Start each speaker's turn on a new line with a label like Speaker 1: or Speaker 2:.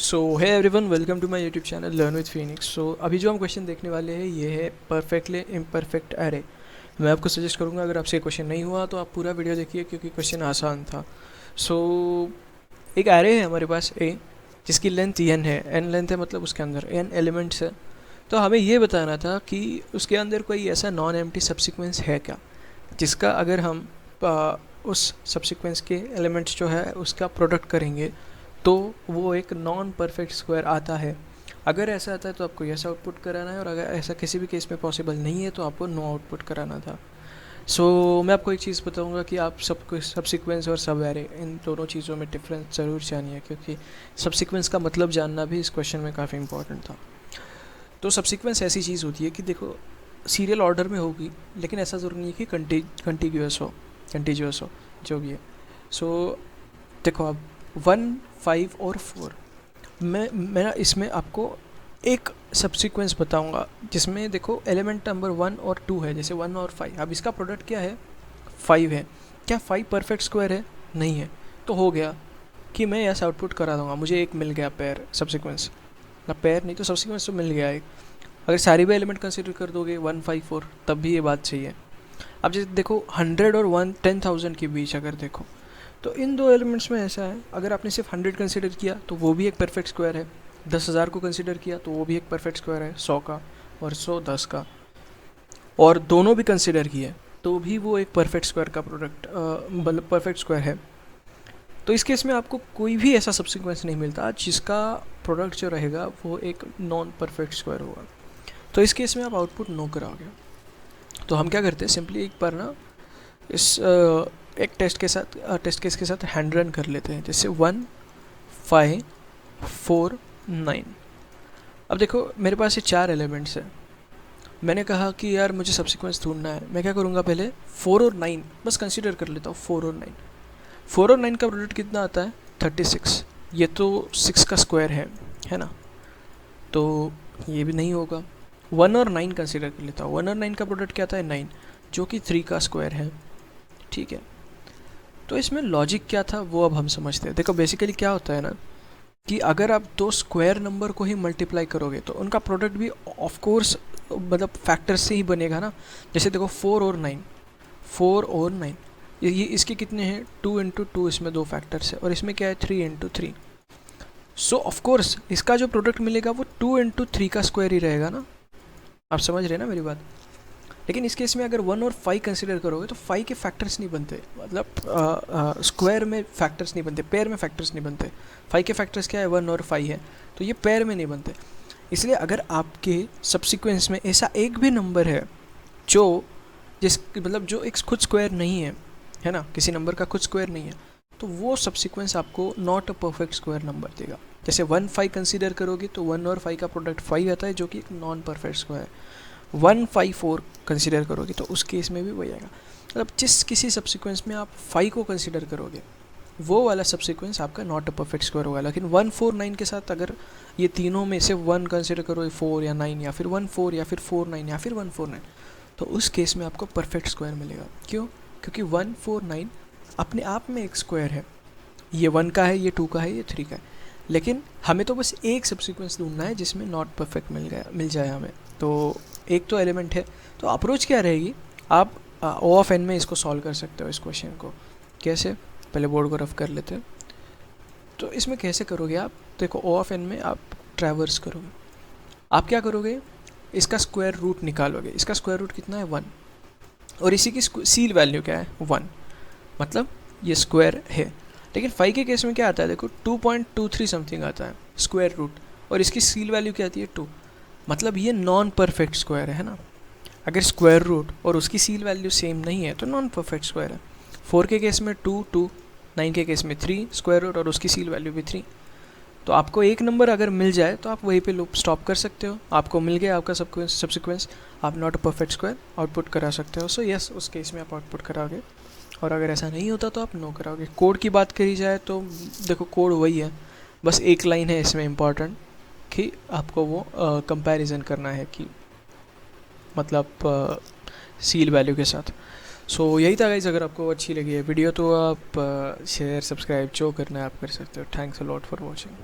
Speaker 1: So hi everyone, welcome to my YouTube channel learn with Phoenix. So अभी जो हम question देखने वाले हैं ये है परफेक्टली इम्परफेक्ट एरे। मैं आपको सजेस्ट करूंगा अगर आपसे क्वेश्चन नहीं हुआ तो आप पूरा वीडियो देखिए क्योंकि क्वेश्चन आसान था। सो एक एरे है हमारे पास ए जिसकी लेंथ एन है, एन लेंथ है मतलब उसके अंदर एन एलिमेंट्स है। तो हमें ये बताना था कि उसके अंदर कोई ऐसा नॉन एम्प्टी सबसिक्वेंस है क्या जिसका अगर हम उस सबसिक्वेंस के एलिमेंट्स जो है उसका प्रोडक्ट करेंगे तो वो एक नॉन परफेक्ट स्क्वायर आता है। अगर ऐसा आता है तो आपको यस आउटपुट कराना है, और अगर ऐसा किसी भी केस में पॉसिबल नहीं है तो आपको नो आउटपुट कराना था। मैं आपको एक चीज़ बताऊंगा कि आप सबको सबसिक्वेंस और सब एरे इन दोनों चीज़ों में डिफरेंस ज़रूर जानिए, क्योंकि सबसिक्वेंस का मतलब जानना भी इस क्वेश्चन में काफ़ी इंपॉर्टेंट था। तो सबसिक्वेंस ऐसी चीज़ होती है कि देखो सीरियल ऑर्डर में होगी, लेकिन ऐसा ज़रूरी नहीं है कि कंटिन्यूस हो जो भी है। देखो अब 1, 5 और 4 मैं ना इसमें आपको एक सब्सिक्वेंस बताऊंगा जिसमें देखो एलिमेंट नंबर 1 और 2 है, जैसे 1 और 5। अब इसका प्रोडक्ट क्या है? 5 है। क्या 5 परफेक्ट स्क्वायर है? नहीं है। तो हो गया कि मैं ऐसा आउटपुट करा दूंगा, मुझे एक मिल गया पेयर सब्सिक्वेंस, ना पेयर नहीं तो सब्सिक्वेंस तो मिल गया एक। अगर सारी भी एलिमेंट कंसिडर कर दोगे 1, 5, 4 तब भी ये बात सही है। अब जैसे देखो 100 और 10,000 के बीच अगर देखो तो इन दो एलिमेंट्स में ऐसा है, अगर आपने सिर्फ 100 कंसिडर किया तो वो भी एक परफेक्ट स्क्वायर है, 10,000 को कंसिडर किया तो वो भी एक परफेक्ट स्क्वायर है, 100 का और 100 10 का, और दोनों भी कंसिडर किए तो भी वो एक परफेक्ट स्क्वायर का प्रोडक्ट मतलब परफेक्ट स्क्वायर है। तो इस केस में आपको कोई भी ऐसा सब्सिक्वेंस नहीं मिलता जिसका प्रोडक्ट जो रहेगा वो एक नॉन परफेक्ट स्क्वायर होगा। तो इस केस में आप आउटपुट नो कराओगे। तो हम क्या करते हैं, सिंपली एक बार ना इस एक टेस्ट केस के साथ हैंड रन कर लेते हैं, जैसे 1, 5, 4, 9। अब देखो मेरे पास ये 4 एलिमेंट्स हैं। मैंने कहा कि यार मुझे सब्सिक्वेंस ढूंढना है। मैं क्या करूँगा, पहले 4 और 9 बस कंसीडर कर लेता हूँ। 4 और 9, 4 और 9 का प्रोडक्ट कितना आता है? 36। ये तो 6 का स्क्वायर है ना, तो ये भी नहीं होगा। 1 और 9 कंसीडर कर लेता हूँ। 1 और 9 का प्रोडक्ट क्या आता है? 9, जो कि 3 का स्क्वायर है। ठीक है, तो इसमें लॉजिक क्या था वो अब हम समझते हैं। देखो बेसिकली क्या होता है ना कि अगर आप दो स्क्वायर नंबर को ही मल्टीप्लाई करोगे तो उनका प्रोडक्ट भी ऑफ कोर्स मतलब फैक्टर से ही बनेगा ना। जैसे देखो 4 और 9, 4 और 9 ये इसके कितने हैं? 2 इंटू 2, इसमें 2 फैक्टर्स है, और इसमें क्या है? 3 इंटू 3। सो ऑफ कोर्स इसका जो प्रोडक्ट मिलेगा वो 2 इंटू 3 का स्क्वायर ही रहेगा ना। आप समझ रहे हैं ना मेरी बात? लेकिन इस केस में अगर 1 और 5 कंसिडर करोगे तो 5 के फैक्टर्स नहीं बनते, मतलब स्क्वायर में फैक्टर्स नहीं बनते, पेयर में फैक्टर्स नहीं बनते। 5 के फैक्टर्स क्या है? 1 और 5 है, तो ये पेयर में नहीं बनते। इसलिए अगर आपके सब्सिक्वेंस में ऐसा एक भी नंबर है जो जो एक खुद स्क्वायर नहीं है ना, किसी नंबर का खुद स्क्वायर नहीं है, तो वो सब्सिक्वेंस आपको not a perfect square number देगा। जैसे 1, 5 कंसिडर करोगे तो 1 और 5 का प्रोडक्ट 5 आता है, जो कि एक नॉन परफेक्ट स्क्वायर है। 1, 5, 4 कंसिडर करोगे तो उस केस में भी वही आएगा। मतलब जिस किसी सब्सिक्वेंस में आप 5 को कंसिडर करोगे वो वाला सब्सिक्वेंस आपका नॉट अ परफेक्ट स्क्वायर होगा। लेकिन 1, 4, 9 के साथ अगर ये तीनों में से 1 कंसिडर करो, 4 या 9, या फिर 1, 4 या फिर 4, 9 या फिर 1, 4, 9, तो उस केस में आपको परफेक्ट स्क्वायर मिलेगा। क्यों? क्योंकि 1, 4, 9 अपने आप में एक स्क्वायर है। ये 1 का है, ये 2 का है, ये 3 का है, लेकिन हमें तो बस एक सब्सिक्वेंस ढूंढना है जिसमें नॉट परफेक्ट मिल जाए हमें। तो एक तो एलिमेंट है, तो अप्रोच क्या रहेगी, आप ओ ऑफ एन में इसको सॉल्व कर सकते हो इस क्वेश्चन को। कैसे? पहले बोर्ड को रफ कर लेते हैं। तो इसमें कैसे करोगे आप? देखो ओ ऑफ एन में आप ट्रैवर्स करोगे। आप क्या करोगे, इसका स्क्वायर रूट निकालोगे। इसका स्क्वायर रूट कितना है? 1, और इसी की सील वैल्यू क्या है? 1, मतलब ये स्क्वायर है। लेकिन 5 के केस में क्या आता है? देखो 2.23 समथिंग आता है स्क्वायर रूट, और इसकी सील वैल्यू क्या आती है? 2, मतलब ये नॉन परफेक्ट स्क्वायर है ना। अगर स्क्वायर रूट और उसकी सील वैल्यू सेम नहीं है तो नॉन परफेक्ट स्क्वायर है। 4 के केस में 2, 2, 9 के केस में 3 स्क्वायर रूट और उसकी सील वैल्यू भी 3। तो आपको एक नंबर अगर मिल जाए तो आप वहीं पे लूप स्टॉप कर सकते हो। आपको मिल गया आपका सब्सिक्वेंस, आप not a perfect square output करा सकते हो। सो यस, उस केस में आप आउटपुट कराओगे, और अगर ऐसा नहीं होता तो आप नो कराओगे। कोड की बात करी जाए तो देखो कोड वही है, बस एक लाइन है इसमें इम्पॉर्टेंट कि आपको वो कंपैरिजन करना है कि मतलब सील वैल्यू के साथ। यही था गाइस। अगर आपको अच्छी लगी है वीडियो तो आप शेयर सब्सक्राइब जो करना है आप कर सकते हो। Thanks a lot for watching.